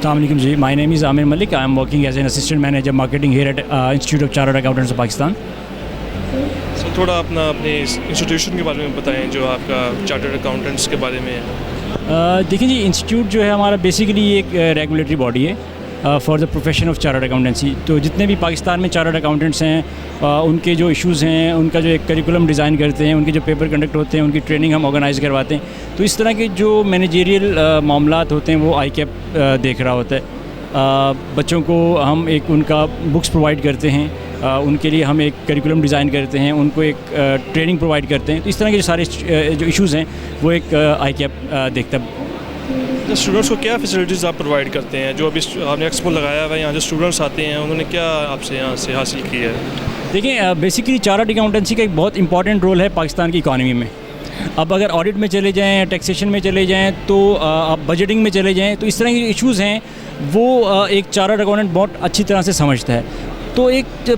السلام علیکم جی, my name is Aamir Malik. I am working as an assistant manager marketing here at institute of chartered accountants of Pakistan. Sir تھوڑا اپنے institution کے بارے میں بتائیں جو آپ کا چارٹرڈ اکاؤنٹنٹس کے بارے میں ہے. دیکھیں جی, انسٹیٹیوٹ جو ہے ہمارا بیسیکلی ایک ریگولیٹری باڈی ہے for the profession of chartered accountancy. تو جتنے بھی پاکستان میں چارٹرڈ اکاؤنٹنٹس ہیں, ان کے جو ایشوز ہیں, ان کا جو ایک کریکولم ڈیزائن کرتے ہیں, ان کے جو پیپر کنڈکٹ ہوتے ہیں, ان کی ٹریننگ ہم آرگنائز کرواتے ہیں. تو اس طرح کے جو مینیجریل معاملات ہوتے ہیں وہ آئی کیپ دیکھ رہا ہوتا ہے. بچوں کو ہم ایک ان کا بکس پرووائڈ کرتے ہیں, ان کے لیے ہم ایک کریکولم ڈیزائن کرتے ہیں, ان کو ایک ٹریننگ پرووائڈ کرتے ہیں. تو اس طرح کے جو سارے جو ایشوز ہیں وہ ایک آئی کیپ دیکھتا ہے. اسٹوڈنٹس کو کیا فیسلٹیز آپ پرووائڈ کرتے ہیں؟ جو ابھی آپ نے ایکسپو لگایا ہوا ہے, یہاں جو اسٹوڈنٹس آتے ہیں انہوں نے کیا آپ سے یہاں سے حاصل کیا ہے؟ دیکھیں, بیسیکلی چارٹرڈ اکاؤنٹنسی کا ایک بہت امپورٹنٹ رول ہے پاکستان کی اکانومی میں. اب اگر آڈٹ میں چلے جائیں, ٹیکسیشن میں چلے جائیں, تو آپ بجٹنگ میں چلے جائیں, تو اس طرح کے جو ایشوز ہیں وہ ایک چارٹرڈ اکاؤنٹنٹ بہت اچھی طرح سے سمجھتا ہے. تو ایک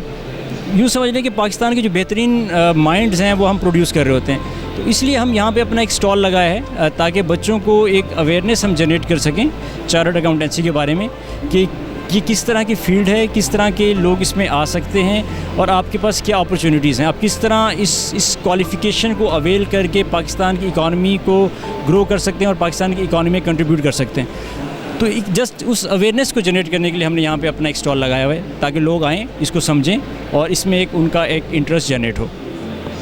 یوں سمجھ لیں کہ پاکستان کے جو بہترین مائنڈز ہیں وہ ہم پروڈیوس کر رہے ہوتے ہیں. تو اس لیے ہم یہاں پہ اپنا ایک اسٹال لگایا ہے تاکہ بچوں کو ایک اویئرنیس ہم جنریٹ کر سکیں چارٹرڈ اکاؤنٹنسی کے بارے میں, کہ یہ کس طرح کی فیلڈ ہے, کس طرح کے لوگ اس میں آ سکتے ہیں, اور آپ کے پاس کیا اپرچونیٹیز ہیں, آپ کس طرح اس کوالیفیکیشن کو اویل کر کے پاکستان کی اکانومی کو گرو کر سکتے ہیں اور پاکستان کی اکانومی میں کنٹریبیوٹ کر سکتے ہیں. تو جسٹ اس اویئرنیس کو جنریٹ کرنے کے لیے ہم نے یہاں پہ اپنا ایک اسٹال لگایا ہوا ہے تاکہ لوگ آئیں, اس کو سمجھیں اور اس میں ایک ان کا ایک انٹرسٹ جنریٹ ہو.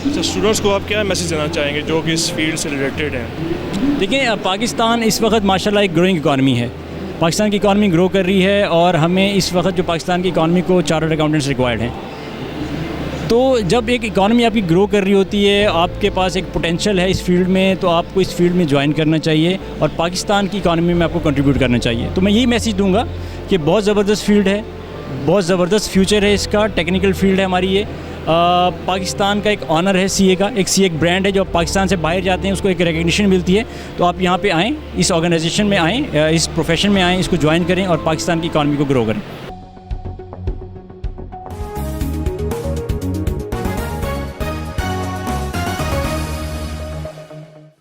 اسٹوڈنٹس کو آپ کیا میسیج دینا چاہیں گے جو کہ اس فیلڈ سے ریلیٹڈ ہیں؟ دیکھیں, پاکستان اس وقت ماشاءاللہ ایک گروئنگ اکانومی ہے. پاکستان کی اکانومی گرو کر رہی ہے اور ہمیں اس وقت جو پاکستان کی اکانومی کو چارٹرڈ اکاؤنٹنٹس ریکوائرڈ ہیں. تو جب ایک اکانومی آپ کی گرو کر رہی ہوتی ہے, آپ کے پاس ایک پوٹینشیل ہے اس فیلڈ میں, تو آپ کو اس فیلڈ میں جوائن کرنا چاہیے اور پاکستان کی اکانومی میں آپ کو کنٹریبیوٹ کرنا چاہیے. تو میں یہی میسیج دوں گا کہ بہت زبردست فیلڈ ہے, بہت زبردست فیوچر ہے اس کا, ٹیکنیکل فیلڈ ہے ہماری یہ. پاکستان کا ایک آنر ہے سی اے کا, ایک سی اے ایک برانڈ ہے جو پاکستان سے باہر جاتے ہیں اس کو ایک ریکگنیشن ملتی ہے. تو آپ یہاں پہ آئیں, اس آرگنائزیشن میں آئیں, اس پروفیشن میں آئیں, اس کو جوائن کریں اور پاکستان کی اکانومی کو گرو کریں.